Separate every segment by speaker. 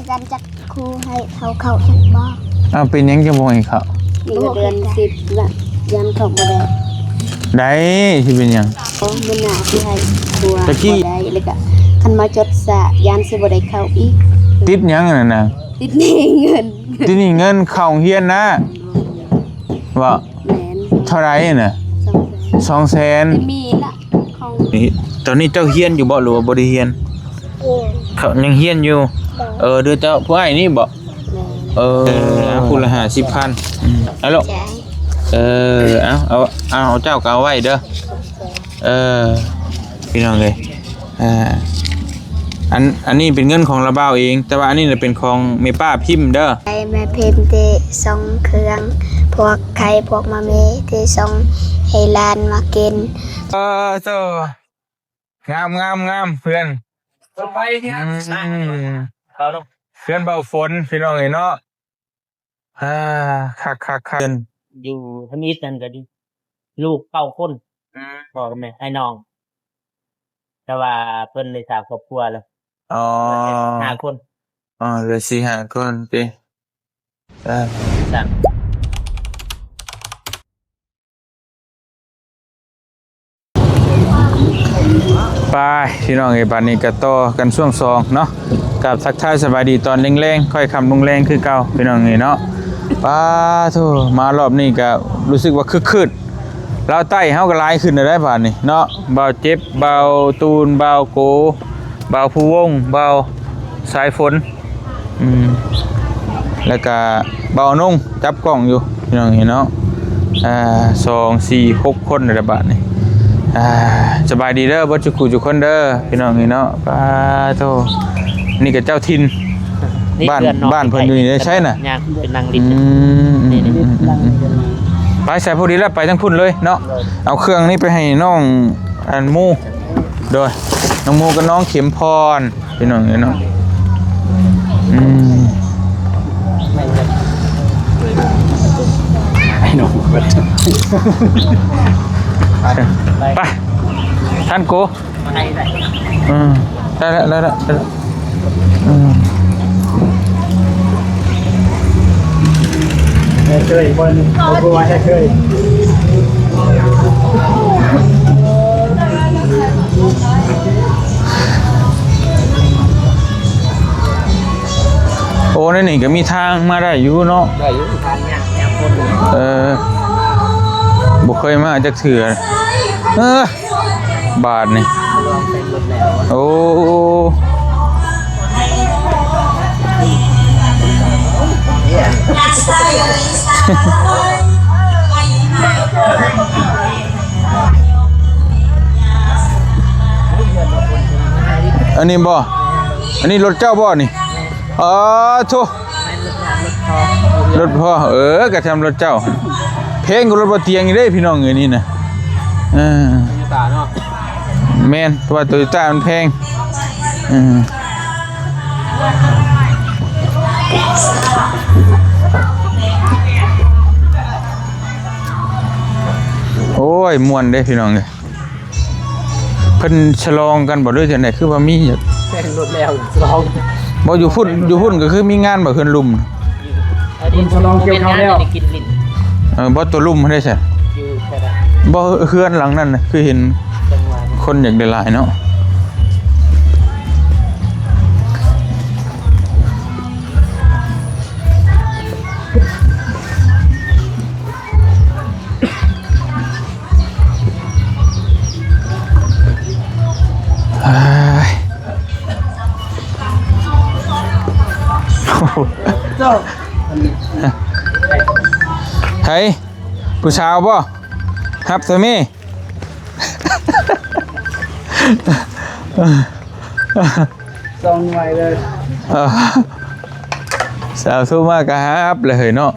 Speaker 1: กันจักครูให้เขาจักบ่
Speaker 2: อ้าวเป็นยังจะบ่ให้เขา
Speaker 3: นี่ก็เดือน10ละยันเข้าบ่ได้
Speaker 2: ได้สิเป็นยัง
Speaker 3: โอ้มื้อหน้าสิให้ตัวบ่ได้แล้วก็คันมาจดสะยันสิบ่ได้เข้าอีก
Speaker 2: ติดยังนั่นน่ะ
Speaker 3: ติดหนี้เงิน
Speaker 2: ติดหนี้เงินเข้าเฮียนนะว่า
Speaker 3: แม่น
Speaker 2: เท่าไหร่น่ะ200,000
Speaker 3: มีละของ
Speaker 2: นี่ตอนนี้เจ้าเฮียนอยู่บ่หรือว่าบ่ได้เฮียนเขายังเฮียนอยู่เดือนเจ้าผู้อ้ายนี่บ่ผู้ละ50,000เอาลูกเอาเจ้าก็เอาไว้เด้อพี่น้องเอ้ยอันนี้เป็นเงินของระเบ้าเองแต่ว่าอันนี้น่ะเป็นของแม่ป้าพิมพ์เด้อ
Speaker 1: ไอ้แม่พิมพ์ที่ส่งเครื่องพวกไข่พวกมะเมที่ส่งให้หลานมากิน
Speaker 2: โตงามเพื่อน
Speaker 4: ไปเนี่ย
Speaker 2: เอาลูกเพื่อนเบาฝนพี่น้องเอ้ยเนาะคัก
Speaker 4: อยู่ทมิตรนั่นก็ดีลูก9คนพ่อกับแม่ให้น้องแต่ว่าเพิ่นได้สร้างครอบครัวแล้ว5 คน
Speaker 2: เหลือ4-5 คนติ
Speaker 4: สั่ง
Speaker 2: ไปพี่น้องเอ้ยบัดนี้ก็ต่อกันช่วง2เนาะกับทักทายสบายดีตอนแรงๆค่อยคำลงแรงคือเก่าพี่น้องเอ้ยเนาะป้าโธ่มารอบนี้ก็รู้สึกว่าคึกคืนเราไต่เฮาก็หลายขึ้นได้บาดนี้เนาะเบาเจ็บเบาตูนเบาโกเบาผู้วงเบาสายฝนแล้วก็เบานุ่งจับกล้องอยู่พี่น้องเห็นเนาะ2 4 6 คนในบาทนี่สบายดีเด้อบ่จุกจุกคนเด้อพี่น้องเห็นเนาะป้าโธ่นี่ก็เจ้าถิ่นบ้านเพิ่นอยู่นี่ได้ใช่น่ะ
Speaker 4: ยังเป็นนางลิ้นนี่
Speaker 2: ไปใส่พอดีแล้วไปทั้งพุ่นเลยเนาะเอาเครื่องนี้ไปให้น้องอันมูโดยน้องมูกับน้องเข็มพรพี่น้องเนาะ
Speaker 4: ไอ้หนุ่ม
Speaker 2: ไปท่านโกได้แล้ว
Speaker 4: เคยคนเอาไปไว้ให้เคย
Speaker 2: โอ้นี่ก็มีทางมาได้อยู่เนาะ
Speaker 4: ได้อยู่ทางยางคน
Speaker 2: บุเคยมาจากเถื่อบาทนี่โอ้อันนี้บ่อันนี้รถเจ้าบ่นี่ทุรถพ่อกระทำรถเจ้าเพลงกับรถบ่เตียงนี่ได้พี่น้องเอ้ยนี่นะแม่นเพราะว่าโตโยต้ามันแพงโอ้ยม่วนเด้พี่น้องเอ้ยเพิ่นฉลองกันบ่ด้วยจังได๋คือว่ามี
Speaker 4: แพงรถแล้วฉลอง
Speaker 2: บ่อยู่พุ่นก็คือมีงานบ่เพิ่นลุ่ม
Speaker 4: คุณฉลองเกี่ยวข้าวแล้ว
Speaker 2: บ่ตัวลุ่มได้ใช่
Speaker 4: อยู่แค่นั้น
Speaker 2: บ่เฮือนหลังนั้นน่ะคือเห็นคนอยากได้หลายเนาะเฮ้ยผู้สาวบ่ฮับซะมี่
Speaker 4: ส่งไว้เลย
Speaker 2: สาวสู้มากก็ฮับเลยเนาะ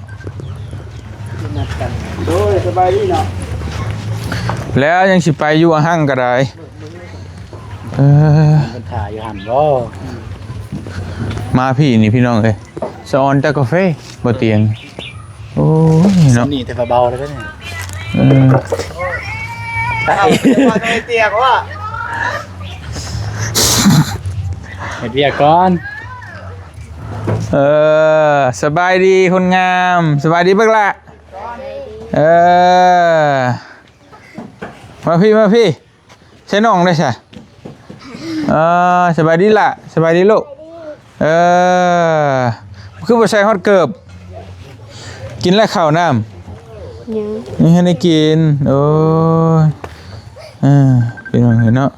Speaker 4: โอ้ยสบายดีเนาะ
Speaker 2: แล้วยังสิไปอยู่ห้างก็ได้
Speaker 4: มันถ่ายอยู่หันบ่
Speaker 2: มาพี่นี่พี่น้องเอ้ยสอนจากกาแฟบ่เตียงโอ้ยเนาะ
Speaker 4: นี่แต่เบาๆแล้วเนี่ยเตียงว่าเฮ็ดเวียกก่อน
Speaker 2: สบายดีคนงามสบายดีเบิกละมาพี่ใช้น้องได้ใช่สบายดีล่ะสบายดีลูกคือบ่ใส่ฮอตเกิบกินแล้วข้าวน้ำนี่ให้ได้กินโอ้ยพี่น้องเห็นเนาะ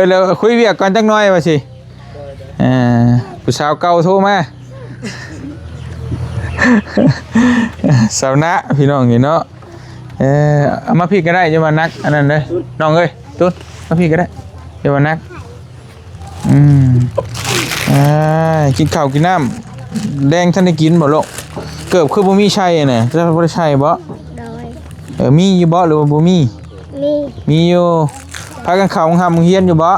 Speaker 2: แล้วคุยเวียกก่อนจักหน่อยว่าสิผู้สาวเก่าโทรมาสาวนะพี่น้องเห็นเนาะเอามาพี่ก็ได้จะมานักอันนั้นเลยน้องเอ้ยตุ้นมาพี่ก็ได้จะมานักกินข้าวกินน้ำแดงท่านได้กินบ่ลูกเกือบคือบ่มีชัยน่ะจะบ่ได้ชัยบ่มีอยู่บ่หรือว่าบ่มีมีอยู่พากันเข้าห้องเรียนอยู่บ่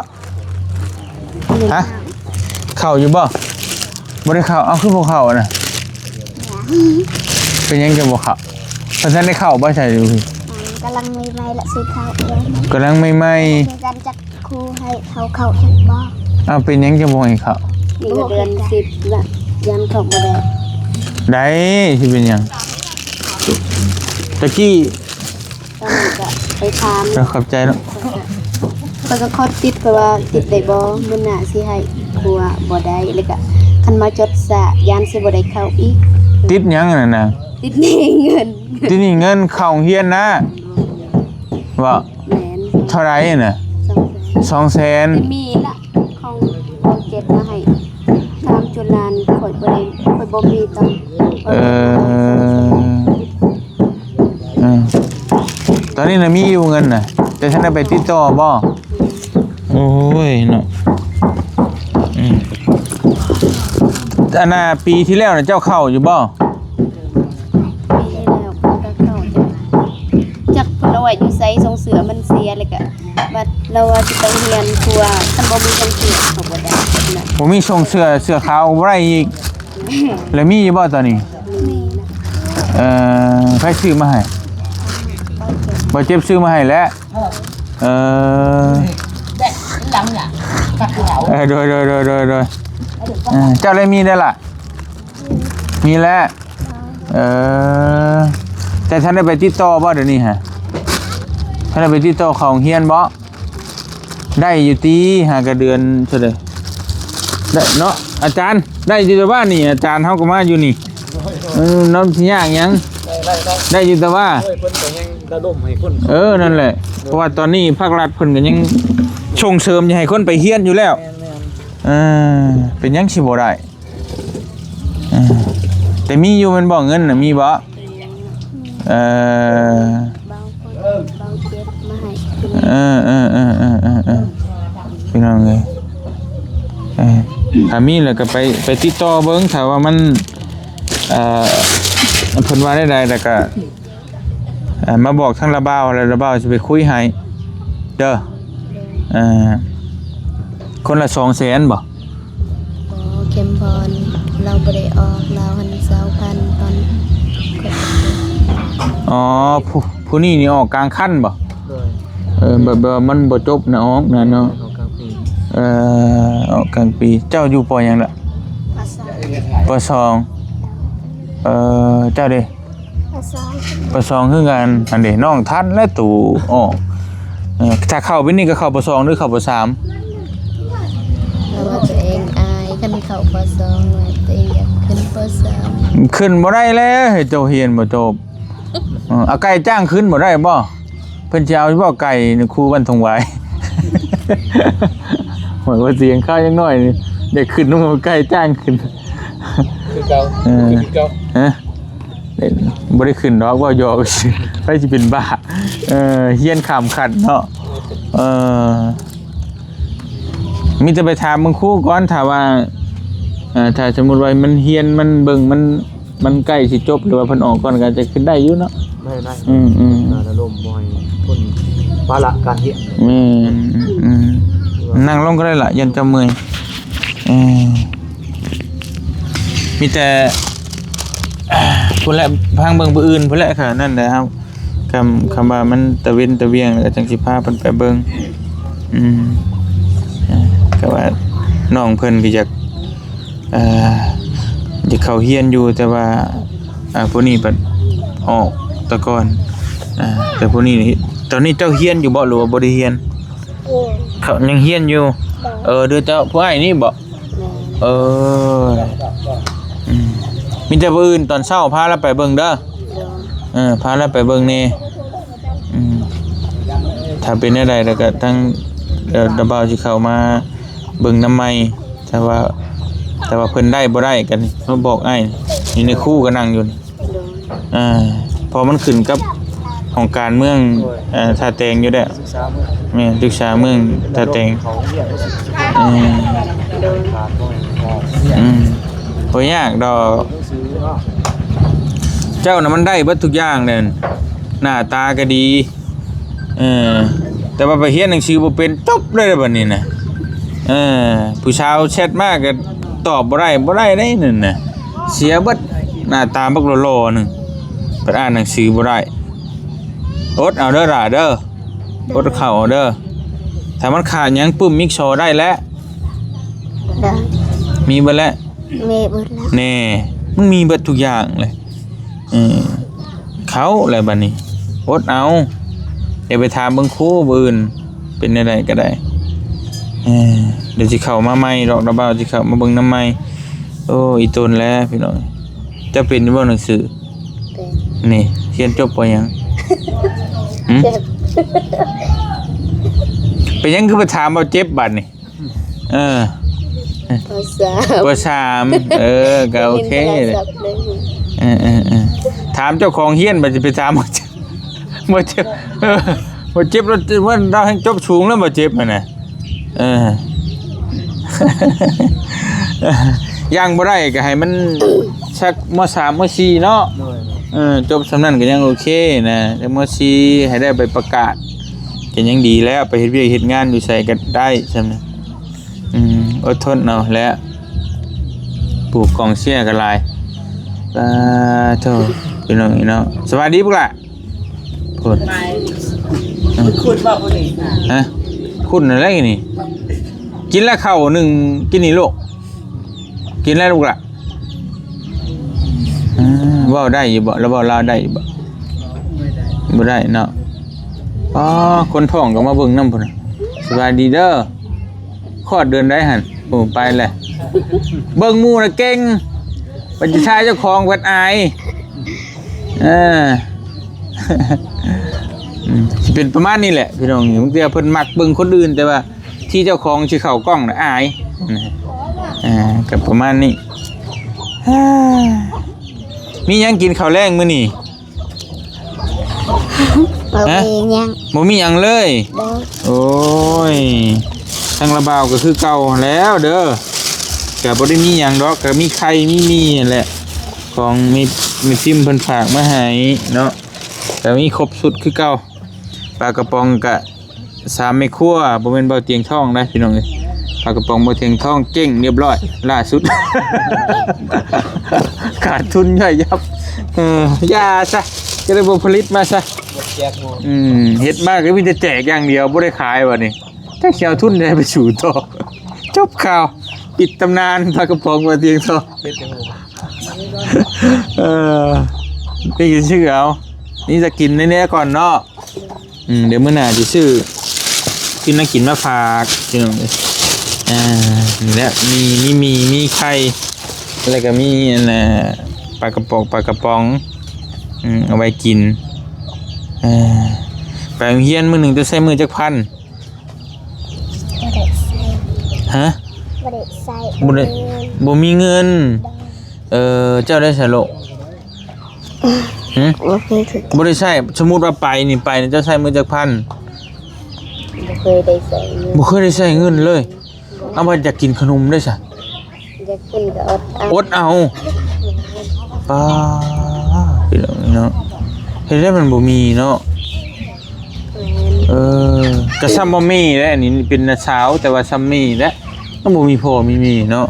Speaker 2: ฮะเข้าอยู่บ่บ่ได้เข้าเอาคือบ่เข้าน่ะเป็นยังจะบ่เข้าเพราะฉะนั้นได้เข้าบ่ใช่ดูพี่
Speaker 1: กำลังใหม่ๆละสิเข้าก
Speaker 2: ำลังใหม่
Speaker 1: ๆกันจักครูให้เข้าจักบ่
Speaker 2: อ้าวเป็นยังจะบ่ให้เข้า
Speaker 3: นี่ก็เดือน10ละยันเข้าบ่ได้
Speaker 2: สิเป็นยังตะกี้
Speaker 3: ตอนนี้ก็ไปถาม
Speaker 2: ขอบใจเนาะ
Speaker 3: เพิ่นก็ขอติดเพราะว่าติดได้บ่มื้อหน้าสิให้ครูบ่ได้แล้วก็คันมาจดสะยันสิบ่ได้เข้าอีก
Speaker 2: ติดยังนั่นน่ะ
Speaker 3: ติดหนี้เงิน
Speaker 2: ติดหนี้เงินเข้าเรียนนะว่า
Speaker 3: แม่น
Speaker 2: เท่าไหร่น่ะ200,000
Speaker 3: มีละของเก็บมาให้ตามจุฬาข่อยบ่มีตัง
Speaker 2: ตอนนี้น่ะมีอยู่เงินน่ะแต่ฉันได้ไปติดต่อบ่โอ้ยเนาะอันน่ะปีที่แล้วน่ะเจ้าเข้าอยู่บ่
Speaker 3: ปีแล้วก็เข้าจักเพิ่นเอาไว้อยู่ไสส่งเสือมันเสียเลยก็บัดเราว่าสิไปเรียนครัวคันบ่มีส่งเสือเขาบ่ได้
Speaker 2: บ่มีส่งเสื้อขาวบ่ได้อีกแล้วมีอยู่บ่ตอนนี้
Speaker 3: มีนะ
Speaker 2: ใครซื้อมาให้บ่เจ็บซื้อมาให้แล้วหลังน่ะโดยเจ้าเลยมีได้ล่ะมีแล้วแต่ท่านได้ไปติดต่อบ่เดี๋ยวนี้ฮะท่านได้ไปติดต่อของเฮียนบ่ได้อยู่ตีหากระเดือนเฉยได้เนาะอาจารย์ได้อยู่แต่ว่านี่อาจารย์เฮาก็มาอยู่นี่น้ำสิยากยังได้อยู่แต่ว่า
Speaker 5: เพิ่นก็ยังระดมให้คน
Speaker 2: นั่นแหละเพราะว่าตอนนี้ภาครัฐเพิ่นก็ยังส่งเสริมให้คนไปเฮียนอยู่แล้วเป็นยังสิบ่ได้แต่มีอยู่มันบ่เงินน่ะมีบ่
Speaker 3: บางคนเก็บมาให้
Speaker 2: พี่น้องเอ้ยถ้ามีแล้วก็ไปติดต่อเบิ่งถ้าว่ามันเพิ่นว่าได้แล้วก็มาบอกทางระบ่าวแล้วระบ่าวสิไปคุยให้เด้อคนละ200,000บ่
Speaker 3: เข็มพรเราบ่ได้ออกเราหัน20,000ตอน
Speaker 2: ผู้นี้นี่ออกกลางคันบ่แบบมันบ่จบนะออกนะเนาะออกกลางปีเจ้าอยู่ปอหยังล่ะป.2เจ้าเด้ป.2คือกันอันเด้น้องทันและตู่ถ้าเข้าไปนี่ก็เข้าป.2หรือเข้าป.3
Speaker 3: แล้วว่าตัวเองอายคันเข้าป.2ว่าตัวเองอยากขึ้นป.3
Speaker 2: ขึ้นบ่ได้แล้วให้เจ้าเรียนบ่จบเอาไก่จ้างขึ้นบ่ได้บ่เพิ่นสิเอาบ่ไก่ครูบ้านทงหวายเหมือนว่าเสียงข้าวยังน้อยนี่ได้ขึ้นนำไก่จ้างขึ้น
Speaker 5: คือเก่า
Speaker 2: บ่ได้ขึ้นดอกว่าหยอกไปสิเป็นบ้าเฮียนข้ามขัดเนาะมีแต่ไปถามมึงครูก่อนถ้าว่าถ้าสมมุติว่ามันเฮียนมันเบิ่งมันใกล้สิจบหรือว่าเพิ่นออกก่อนก็จะขึ้นได้อยู่เนาะ
Speaker 5: ได้ระดมบ่ให้คนภาระการเรียน
Speaker 2: นั่งลงก็ได้ล่ะยันจะเมื่อยมีแต่พุ่นแหละพังเบิ่งผู้อื่นพุ่นแหละค่ะนั่นแหละครับคำว่ามันตะเว้นตะเวียงแล้วก็จังสิพาเพิ่นไปเบิ่งก็ว่า น้องเพิ่นก็อยากอยากเข้าเรียนอยู่แต่ว่าผู้นี้ปัดออกแตะก่อนแต่ผู้นี้นี่ตอนนี้เจ้าเรียนอยู่บ่หรือว่าบ่ได้เรียนเขายังเรียนอยู่เด้อเจ้าผู้อ้ายนี่บ่มีแต่ผู้อื่นตอนเช้าพาเราไปเบิ่งเด้อพาเราไปเบิ่งนี่ถ้าเป็นได้แล้วก็ทั้งดาวสิเข้ามาเบิ่งน้ำใหม่แต่ว่าเพิ่นได้บ่ได้กันมาบอกอ้ายนี่ในคู่ก็นั่งอยู่นี่พอมันขึ้นกับของการเมืองท่าแตงอยู่ได้แม่ศึกษาเมืองท่าแตงบ่ยากดอกเจ้าน่ะมันได้เบิดทุกอย่างนั่นหน้าตาก็ดีแต่ว่าไปเรียนหนังสือบ่เป็นจบเลยบัดนี้น่ะผู้ชายแชทมาก็ตอบบ่ได้ได้นั่นน่ะเสียเบิดหน้าตาบักหล่อๆนึงไปอ่านหนังสือบ่ได้อดเอาเด้อล่ะเด้ออดเข้าเอาเด้อถ้ามันขาดหยังปึ้มมิกโชได้แล้วมีเบิดแล้ว
Speaker 1: มีเบิดแล้ว
Speaker 2: แน่มึงมีเบิดทุกอย่างเลยเขาอะไรบัดนี้อดเอาอย่าไปถามเบิ่งครูอื่นเป็นได้ก็ได้เดี๋ยวสิเข้ามาใหม่ดอกระเบ้าสิเข้ามาเบิ่งน้ำใหม่โอ้อีตนแล้วพี่น้องจะเป็นบ่หนังสือนี่เรียนจบบ่ยังเป็นยังคือไปถามเอาเจ็บบัดนี่ภาษาก็โอเคเลยถามเจ้าของเฮียนบัดสิไปถามบ่เจ็บบ่เจ็บแล้วว่าเราให้จบสูงแล้วบ่เจ็บน่ะย่างบ่ได้ก็ให้มันสักม.3 ม.4 เนาะจบสำนั้นก็ยังโอเคนะแต่ม.4ให้ได้ไปประกาศก็ยังดีแล้วไปเฮ็ดเวียกเฮ็ดงานอยู่ไสก็ได้ซำนั้นอดทนเอาแล้วปลูกกองเสียก็หลายโธ่พี่น้องเนาะสวัสดีพวกล่ะพูดคุณว่าผู้นี้คุณอะไรนี่กินแล้วข้าวนึงกินนี่ลูกกินแล้วลูกล่ะเว้าได้อยู่บ่แล้วเว้าลาวได้อยู่บ่ได้เนาะคนท้องก็มาเบิ่งนำพุ่นสวัสดีเด้อคลอดเดือนได้หั่นโอ้ไปแหละเบิ่งหมู่น่ะเก่งปัญชาเจ้าของวัดอายสิเป็นประมาณนี้แหละพี่น้องบางทีเพิ่นมักเบิ่งคนอื่นแต่ว่าที่เจ้าของสิเข้ากล้องน่ะอายก็ประมาณนี้มีหยังกินข้าวแลงมื้อนี้บ่มีหยังเลยโอ้ยทางระบาวก็คือเก่าแล้วเด้อก็บ่ได้มีหยังดอกก็มีไข่มีนั่นแหละของมีพิมพ์เพิ่นฝากมาให้เนาะแต่มีครบสุดคือเก่าปลากระป๋องก็3แม่ครัวบ่แม่นเบาเตียงทองนะพี่น้องเอ้ยปลากระป๋องบ่เตียงทองเก่งเรียบร้อยล่าสุด ขาดทุนย่อยยับยาซะก็เลยบ่ผลิตมาซะเฮ็ดมากก็มีแต่แจกอย่างเดียวบ่ได้ขายบัดนี้ถ้าสิเอาทุนได้ไปสู่ต่อจบข่าวปิดตำนานปลากระป๋องบ่เตียงทองนี่คือชื่อเอานี่จะกินแน่ๆก่อนเนาะเดี๋ยวมื้อหน้าสิซื้อกินมากินมาฝากพี่น้องนี่แหละมีไข่แล้วก็มีปลากระป๋องเอาไว้กินไปโรงเรียนมื้อหนึงจะใช้มือจักพันฮะบ่มีเงินเจ้าได้ใช้โลบ่ได้ใช้สมมุติว่าไปนี่เจ้าใช้มือจักพันบ่เคยได้ใช้เงินเลยเอามาอยากกินขนมได้ซะอยากกินก็อดเอาป้าพี่น้องเนาะเฮ็ดได้มันบ่มีเนาะก็ซ้ำบ่มีแล้วอันนี้เป็นน้าสาวแต่ว่าซ้ำมีแล้วก็บ่มีพ่อมีเนาะ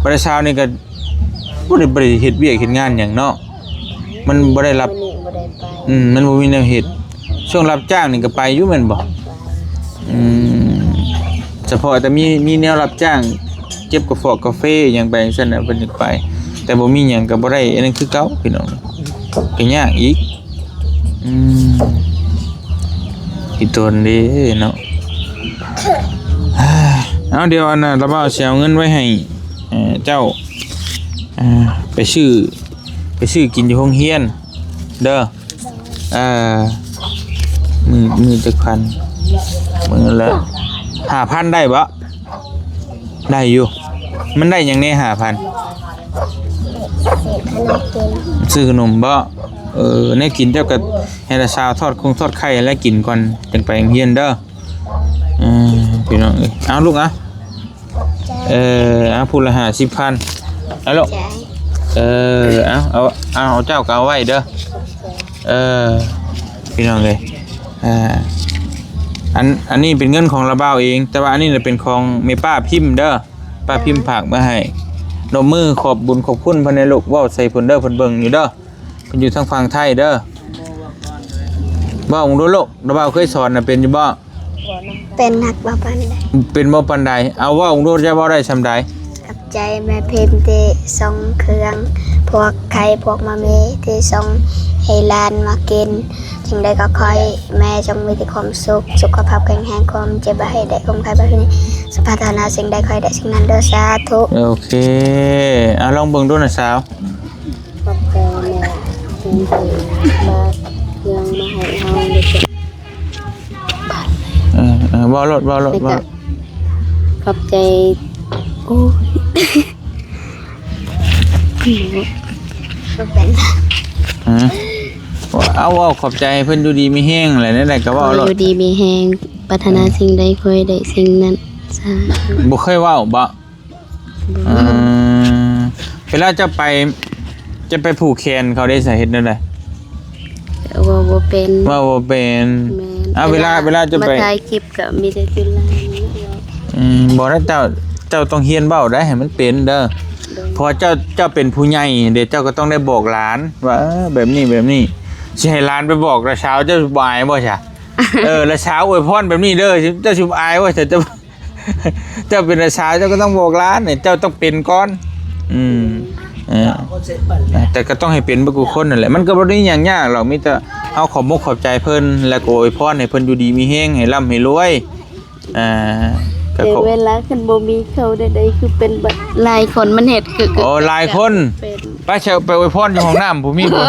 Speaker 2: ประชาชนนี่ก็บ่ได้เฮ็ดเวียกเฮ็ดงานหยังเนาะมันบ่ได้รับมันบ่มีแนวเฮ็ดช่วงรับจ้างนี่ก็ไปอยู่แม่นบ่เฉพาะแต่มีแนวรับจ้าง เจ็บกระฟอกกาแฟอย่างไปจังซั่นน่ะเพิ่นสิไปแต่บ่มีหยังก็บ่ได้อันนั้นคือเก่าพี่น้องก็ยากอีกอีตนเด้เนาะเอาเดี๋ยวอันน่ะระบ่าวสิเอาเงินไว้ให้เจ้าไปซื้อกินอยู่โรงเรียนเด้อมือจักพันมือละ 5,000ได้บ่ได้อยู่มันได้หยังแน่5,000ซื้อขนมบ่แน่กินเจ้าก็ให้ละชาวทอดไข่แล้วกินก่อนจังไปโรงเรียนเด้อพี่น้องเอ้ยเอาลูกเอาพูดละ50,000เอาลูกเอาเจ้าก็เอาไว้เด้อพี่น้องเอ้ยอันนี้เป็นเงินของระเบ้าเองแต่ว่าอันนี้เป็นของแม่ป้าพิมพ์เด้อป้าพิมพ์ฝากมาให้นมมือขอบบุญขอบคุณเพิ่นในลูกเว้าใส่เพิ่นเด้อเพิ่นเบิ่งอยู่เด้อเพิ่นอยู่ทางฝั่งไทยเด้อบ่ดูลูกระเบ้าเคยสอนน่ะเป็นอยู่บ่
Speaker 1: เป็นนักบ่ปานใด
Speaker 2: เป็นบ่ปานใดเอาเว้าดูจะเว้าได้ซำใด
Speaker 1: กับใจแม่พิมพ์ที่ส่งเครื่องพวกไข่พวกมะเมที่ส่งให้หลานมากินจึงได้ก็คอยแม่จงมีแต่ความสุขภาพแข็งแรงความเจ็บบ่ให้ได้ความไข้บ่ให้สุขภาพนาสิ่งใดคอยได้สิ่งนั้นเด้อสาธุ
Speaker 2: โอเคลองเบิ่งดูนะสาว
Speaker 3: ขอบใจแม่ที่มาเครื่องมาให้เฮาได้เก็บ
Speaker 2: เว้ารถ
Speaker 3: ขอบใจโอ้
Speaker 1: บ่เป็น
Speaker 2: เอาขอบใจเพิ่นอยู่ดีมีแห้งอะไรนั่นแหละก็เว้ารถ
Speaker 3: อยู่ดีมีแฮงปรารถนาสิ่งใดคอยได้สิ่งนั้นสาธุ
Speaker 2: บ่เคยเว้าบ่เวลาจะไปผูกแขนเขาได้สาเหตุนั่นแหละ
Speaker 3: ว่าบ่เป็น
Speaker 2: ว่าบ่เป็น
Speaker 3: แม่น
Speaker 2: เวลาจะไป
Speaker 3: มาถ่ายคลิปก็มีแต่จุฬานี่เนาะ
Speaker 2: บ่ได้เจ้าต้องเฮียนเว้าได้ให้มันเป็นเด้อเพราะเจ้าเป็นผู้ใหญ่เดี๋ยวเจ้าก็ต้องได้บอกหลานว่าแบบนี้สิให้หลานไปบอกละเช้าเจ้าบ่อายบ่จ้ะ ละเช้าอวยพรแบบนี้เด้อเจ้าสิอายว่าเจ้าเป็นละเช้าเจ้าก็ต้องบอกหลานเนี่ยเจ้าต้องเป็นก่อนแต่ก็ต้องให้เป็นบ่กูคนนั่นแหละมันก็บ่ได้หยังยากหรอกมีแต่เอาขอบมกขอบใจเพิ่นแล้วก็อวยพรให้เพิ่นอยู่ดีมีแฮงให้ร่ำให้รวยก็
Speaker 3: แต่เวลาคันบ่มีเขาใดๆคือเป็นบัดหลายคนมันเฮ็ดคือ
Speaker 2: โอ้หลายคน
Speaker 3: เป็น
Speaker 2: ไปอวยพรอยู่ห้องน้ำบ่มีบ่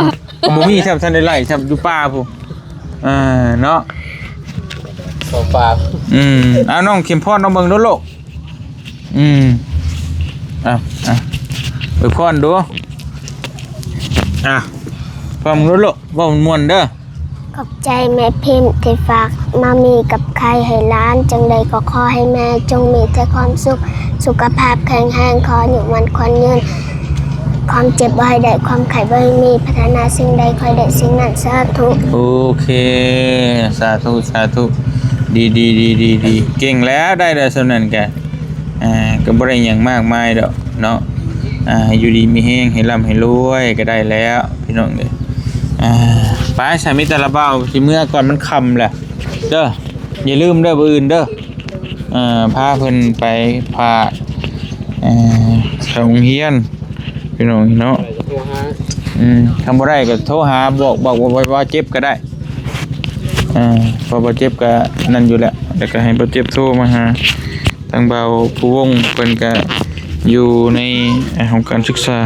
Speaker 2: บ่มีครับท่านได้ไล่ครับอยู่ป่าพุ่นเนาะ
Speaker 5: โซฟา
Speaker 2: เอาน้องเข็มพรน้องเบิ่งดูลูกอวยพรดูพร้อมดูลูกว่ามันม่วนเด้อ
Speaker 1: ขอบใจแม่พิมพ์ที่ฝากมามีกับใครให้ร้านจังใดก็ขอให้แม่จงมีแต่ความสุขภาพแข็งแรงขออยู่มันควันยืนความเจ็บบ่ให้ได้ความไข้บ่ให้มีพัฒนาสิ่งใดคอยได้สิ่งนั้นสาธุ
Speaker 2: โอเคสาธุดีเก่งแล้วได้แล้วส่วนนั้นแกก็บ่ได้หยังมากมายดอกเนาะอยู่ดีมีแฮงให้ร่ำให้รวยก็ได้แล้วพี่น้องเด้อไปสามีแต่ละเบ้าสิเมื่อก่อนมันค่ำแหละเด้ออย่าลืมเด้อบ่อื่นเด้อพาเพิ่นไปพาโรงเรียนพี่น้องเนาะทำบ่ได้ก็โทรหาบอกว่าเจ็บก็ได้พอบ่เจ็บก็นั่นอยู่แหละแล้วก็ให้บ่เจ็บโทรมาหาทางเบาผู้วงเพิ่นก็อยู่ในของการศึกษา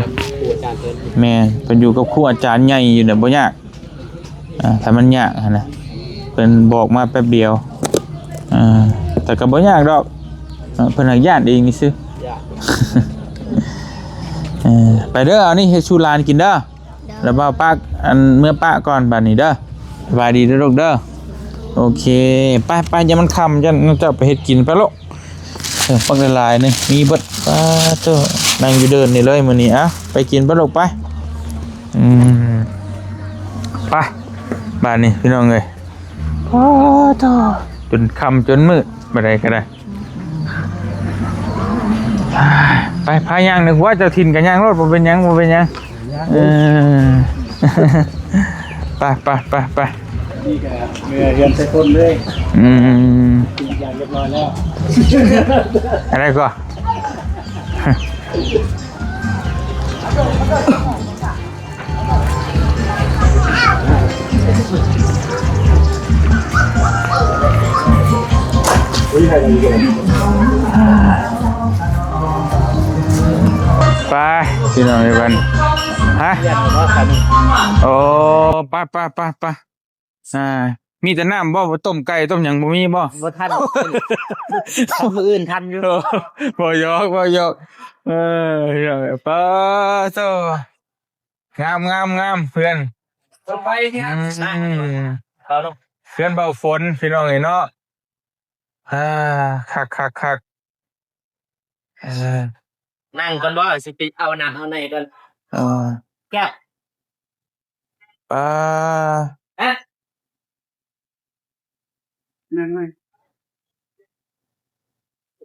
Speaker 2: แม่เพิ่นอยู่กับครูอาจารย์ใหญ่อยู่น่ะบ่ยากถ้ามันยากนะเพิ่นบอกมาแป๊บเดียวแต่ก็บ่ยากดอกเพิ่นให้ญาติเองนี่ซื่อ ไปเด้อเอานี่เฮ็ดชูลานกินเด้อแล้วบ่าวป้าอันเมื่อป้าก่อนบัดนี้เด้อสบายดีเด้อลูกเด้อโอเคไปอย่ามันค่ำจะเจ้าไปเฮ็ดกินไปลูกปักหลายๆนึงมีเบิดป้าเจ้านั่งอยู่เดินนี่เลยมื้อนี้ไปกินไปลูกไปไปบ้านนี้พี่น้องเอ้ยโอ้โธ่จนค่ำจนมืดบ่ได้ก็ได้ไปพาย่างนึกว่าเจ้าถิ่นกับย่างรถบ่เป็นหยังไป
Speaker 5: นี่ก็เมื่อเรียนใส่คนเลยทุกอย่างเรียบร้อยแล้ว
Speaker 2: อะไรก็ ไปพี่น้องไอ้บันฮะ
Speaker 4: เรียกว่าคัน
Speaker 2: โอ้ไปมีแต่น้ำบ่ว่าต้มไก่ต้มหยังบ่มีบ่
Speaker 4: บ่ทันทำมืออื่นทันอยู่
Speaker 2: บ่ยอกเออพี่น้องไปโตงามเพื่อน
Speaker 4: ไปเนี่ยเขาต้อง
Speaker 2: เพื่อนเบาฝนพี่น้องไอ้เนาะคัก
Speaker 4: นั่งก่อนบ่สิไปเอาน้ำเอาไหนก่อน แก้ว อะนั่ง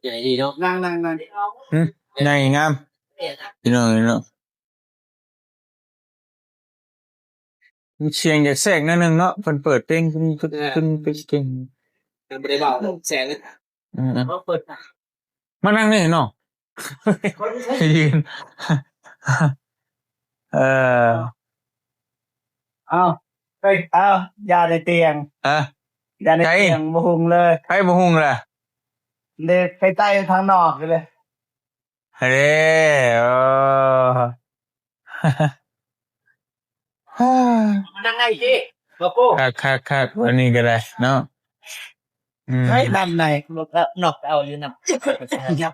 Speaker 4: ใหญ่ดีเนาะนั่ง
Speaker 2: ใหญ่งามพี่น้องไอ้เนาะเสียงอยากแทรกนิดนึงเนาะเพิ่นเปิดเพลงขึ้นเก่ง
Speaker 4: ไม่ได้เบาแสงเลยเขาเปิด
Speaker 2: มานั่งนี่เนาะยืนเออ
Speaker 4: เอาไปเอายาในเตียง
Speaker 2: อะ
Speaker 4: ยาในเตียงบ่หุงเลย
Speaker 2: ให้บ่ฮุงล่ะ
Speaker 4: เด็กไปใต้ทางนอกเลย
Speaker 2: เด้โอ้
Speaker 4: นั่งไงพี่บ่โก้
Speaker 2: คักวันนี้ก็ได้เนาะ
Speaker 4: ไอ้ดำไหนนอกเอาอยู่นำยับ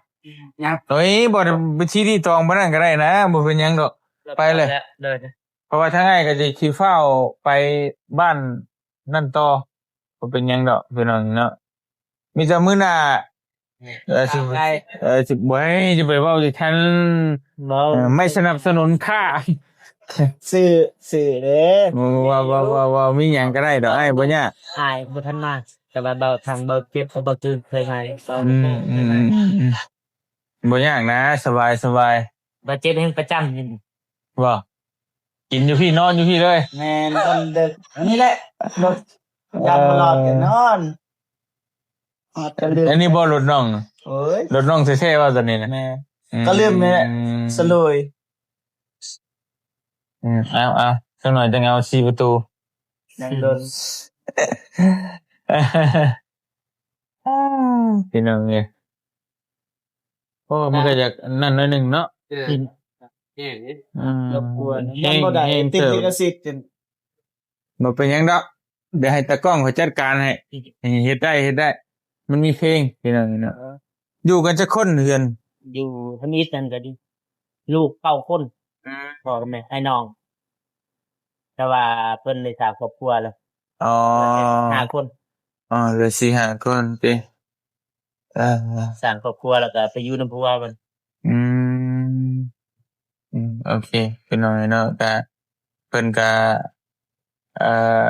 Speaker 2: เฮ้ยบ่ได้ไปที่ที่ตองบ่นั่นก็ได้นะบ่เป็นหยังดอก ไปเลย เพราะว่าถ้าง่ายก็จะขี่เฝ้าไปบ้านนั่นต่อบ่เป็นหยังดอกพี่น้องเนาะมีแต่มื้อหน้าสิบ่ให้จะไปเว้าสิทันไม่สนับสนุนค่า
Speaker 4: สื่อเด้
Speaker 2: ว่ามีหยังก็ได้ดอกไอ้บ่ยาก
Speaker 4: อายบ่ทันมาแต่ว่าเบาทางเบาเก็บเบาตื่นเคยไง
Speaker 2: บ่ยากนะสบาย
Speaker 4: เบาเจ็บให้ประจำนี่
Speaker 2: บ่กินอยู่พี่นอนอยู่พี่เลย
Speaker 4: แม่นตอนดึกอันนี้แหละรถยามตลอดกันนอนก็ลืม
Speaker 2: อันนี้บ่รถน้อง
Speaker 4: โอ้ย
Speaker 2: รถน้องเท่ๆว่าตอนนี้นะ
Speaker 4: แม่ก็ลืมนี่แหละสลวย
Speaker 2: เอาสักหน่อยจะเอา4ประตู
Speaker 4: ยังโดน
Speaker 2: พี่น้องเอ้ยโอ้มันก็อยากนั่นหน่อยหนึงเนาะ
Speaker 4: รบกวน
Speaker 2: เฮง
Speaker 4: บ่ได้
Speaker 2: เฮง
Speaker 4: ติด
Speaker 2: เติบ
Speaker 4: ลิขสิทธิ์
Speaker 2: บ่เป็นหยังดอกเดี๋ยวให้ตากล้องเขาจัดการให้เฮ็ดได้มันมีเพลงพี่น้องเนาะอยู่กันจะคนเฮือน
Speaker 4: อยู่ทำอิฐนั่นก็ดี ลูก9คนพ่อกับแม่ให้น้อง แต่ว่าเพิ่นได้สร้างครอบครัวแล้ว
Speaker 2: อ๋อ
Speaker 4: 5 คน
Speaker 2: เหลือ4-5คนติ
Speaker 4: สร้างครอบครัวแล้วก็ไปอยู่นำผัวเพิ่น
Speaker 2: อืมโอเคพี่น้องเนาะก็เพิ่นก็เอ่อ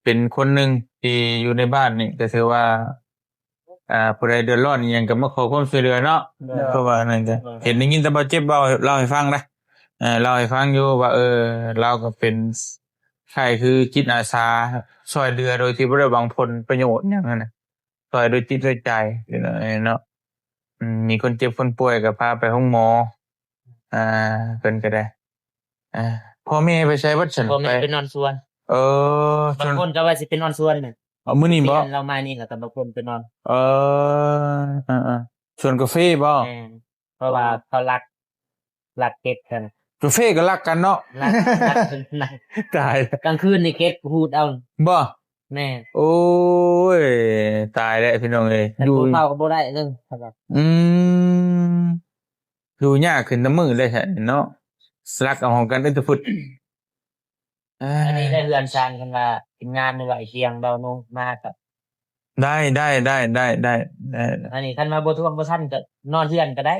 Speaker 2: เป็นคนหนึ่งที่อยู่ในบ้านนี่ก็ถือว่าผู้ใดเดือดร้อนอหยังก็มาขอความช่วยเหลือเนาะเพราะว่านั่นก็เห็นได้ยินแต่บ่เจ็บเบาเล่าให้ฟังนะเล่าให้ฟังอยู่ว่าเราก็เป็นใช่คือจิตอาสาช่วยเหลือโดยที่บ่ได้หวังผลประโยชน์หยังนั่นน่ะช่วยโดยจิตโดยใจพี่น้องเนาะมีคนเจ็บคนป่วยก็พาไปห้องหมอเพิ่นก็ได้พ่อแม่ไปใช้วัดฉัน
Speaker 4: พ่อ
Speaker 2: ไป
Speaker 4: แม่ไปนอนสวน
Speaker 2: ช
Speaker 4: บาง
Speaker 2: น
Speaker 4: คนก็ว่าสิไปนอนสวนน่ะ
Speaker 2: เอามื้อนี้บ่
Speaker 4: เรามานี่แล้วก็บางคนไปนอน
Speaker 2: ชวนกาแฟบ่
Speaker 4: เพราะว่าเขารักเก็บกัน
Speaker 2: กาแฟก็รักกันเนาะ
Speaker 4: รักรัก
Speaker 2: ตาย
Speaker 4: กลางคืนนี่เก็บพูดเอา
Speaker 2: บ่
Speaker 4: แม่
Speaker 2: โอ้ยตายแล้วพี่น้องเอ้ย
Speaker 4: แต่
Speaker 2: อยู่
Speaker 4: พูดเท่าก็บ่ได้เรื่องครับ
Speaker 2: อยู่ยากขึ้นน้ำมือเลยแท้เนาะสลักเอาของกันได้แต่พุด
Speaker 4: อันนี้ได้เฮือนซานกันว่าเป็นงานในไหวเชียงเบาโนมากครับ
Speaker 2: ได้
Speaker 4: อันนี้คันมาบ่ท่วงบ่ทันก็นอนเฮือนก็ได้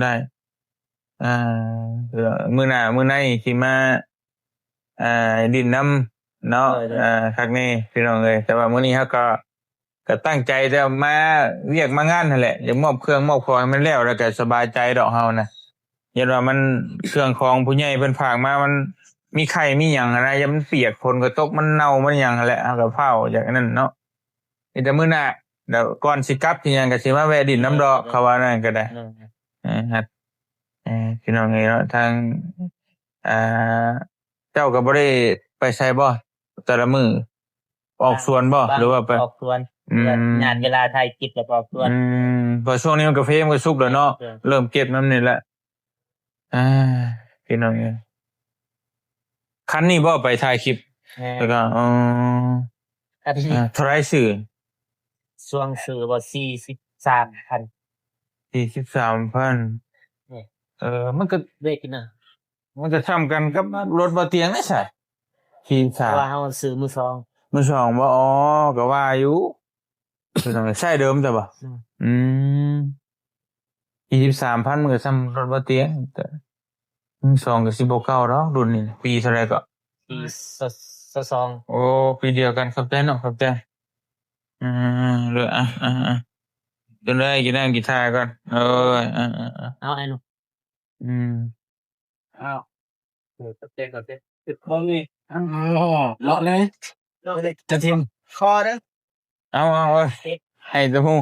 Speaker 2: ได้มื้อหน้ามื้อในสิมาดินน้ำเนาะคักนี้พี่น้องเอ้ยแต่ว่ามื้อนี้เฮาก็ตั้งใจจะมาเรียกมางานนั่นแหละอยากมอบเครื่องมอบของให้มันแล้วแล้วก็สบายใจดอกเฮานะอย่าว่ามันเครื่องของผู้ใหญ่เพิ่นฝากมามันมีไข่มีหยังอะไรอย่ามันเปียกฝนก็ตกมันเน่ามันหยังนั่นแหละเฮาก็เผาจากนั้นเนาะแต่มื้อหน้าเดี๋ยวก่อนสิกลับสิหยังก็สิมาแวะดินน้ำดอกเขาว่านั่นก็ได้ ฮัดพี่น้องเนาะทางอ่าเจ้าก็บ่ได้ไปใช้บ่แต่ละมื้อออกสวนบ่หรือว่าไป
Speaker 4: ออกสวน
Speaker 2: อืม
Speaker 4: งานเวลาไทยกิจแล้วก็ออกสวน
Speaker 2: พอช่วงนี้มันกาแฟมันก็สุกแล้วเนาะ
Speaker 4: เออ
Speaker 2: เริ่มเก็บน้ำนี่แหละพี่น้องเอ้ยคันนี้บ่ไปถ่ายคลิปแล้วก็
Speaker 4: อันนี้
Speaker 2: เท่าไหรสื่อ
Speaker 4: ช่วงซื้อบ่43,000
Speaker 2: 43,000มันก็
Speaker 4: เด็กนะ
Speaker 2: มันจะทำกันกับรถบ่เตียงได้ใช่ทีม
Speaker 4: เพ
Speaker 2: สาม
Speaker 4: ราะว่าเฮาซื้อมือสอง
Speaker 2: มือสองบ่ก็ว่าอยู่คือทำไมใช่เดิมแต่บ่
Speaker 4: อืม
Speaker 2: 23,000มันก็ซ้ำรถบ่เตียงแต่มือสองก็สิบ่เก่าดอกรุ่นนี้ปีเท่าไหร่ก็
Speaker 4: ปีสอง
Speaker 2: โอ้ปีเดียวกันครับแต่เนาะครับแต่เหลือจนได้กินน้ำกินท่าก่อน
Speaker 4: เอาไอ้หนู
Speaker 5: อ้าวเต้นติดคอนี่เลาะเลยจะทิมคอเด้อ
Speaker 2: เอาให้ตะหู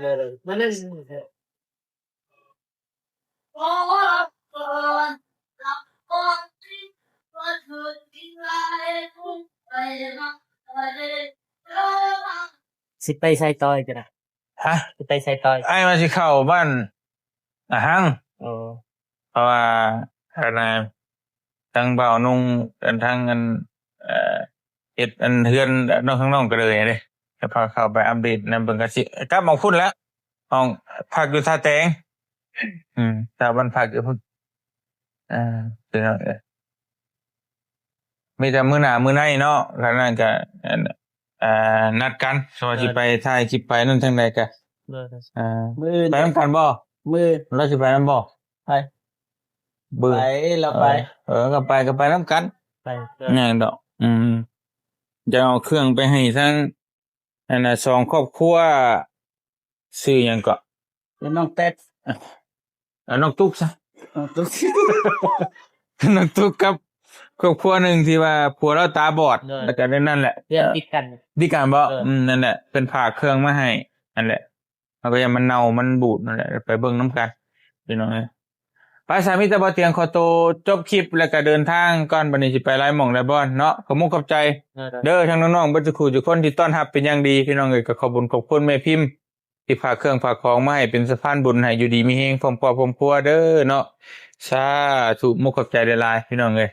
Speaker 4: เลยมันนั่น สิไปใส่ต่อยจ้ะนะ
Speaker 2: ฮะ
Speaker 4: สิไปใส่ต่อย
Speaker 2: ไอ้มาสิเข้าบ้านหัง
Speaker 4: โอ้
Speaker 2: เพราะว่าอะไรทั้งเบานุ่งทั้งอันเอ็ดอันเฮือนน้องข้างน้องก็เลยเลยจะพาเข้าไปอัปเดตนั่นเบิ่งกะสิกลับมาพุ่นแล้วห้องพักอยู่ท่าแตงตาบ้านพักอยู่พุ่นเป็นเนาะมีแต่มื้อหน้ามื้อในเนาะแล้วนั่นก็นัดกันสวัสดีไปถ่ายคลิปไปนั่นทางใดก็
Speaker 4: มือ
Speaker 2: ไปนำกันบ่
Speaker 4: มือ
Speaker 2: เราสิไปนำบ่
Speaker 4: ไป
Speaker 2: เบื่อ
Speaker 4: ไปเราไป
Speaker 2: ก็ไปนำกัน
Speaker 4: ไป
Speaker 2: หยังดอกจะเอาเครื่องไปให้ทั้งอันน่ะ2ครอบครัวซื้อหยังก็
Speaker 4: แล้วน้องเต็ด
Speaker 2: น้องตุ๊กซะ
Speaker 4: ตุ๊ก
Speaker 2: น้องตุ๊กกับครอบครัวหนึงที่ว่าผัวเราตาบอดแล้วก็นั่นแหละ
Speaker 4: เพื่อนติดกัน
Speaker 2: ดีการบ่
Speaker 4: นั่นแหละ
Speaker 2: นั่นแหละเป็นผ่าเครื่องมาให้นั่นแหละมันก็ยังมันเน่ามันบูดนั่นแหละไปเบิ่งน้ำกันพี่น้องเอ้ยไปสามีตะบ่เตียงขอโตวจบคลิปแล้วก็เดินทางก่อนบัดนี้สิไปไล่หม่องไล่บ่อนเนาะขอบคุณขอบใจเด้อทั้งน้องๆเบ่ทุกคู่ทุกคนที่ต้อนรับเป็นอย่างดีพี่น้องเอ้ยก็ขอบคุญขอบคุณแม่พิมพ์ที่ฝากเครื่องฝากของมาให้เป็นสะพานบุญให้อยู่ดีมีแฮงพร้อมครอบครัวเด้อเนาะสาธุมุขขอบใจหลายๆพี่น้องเอ้ย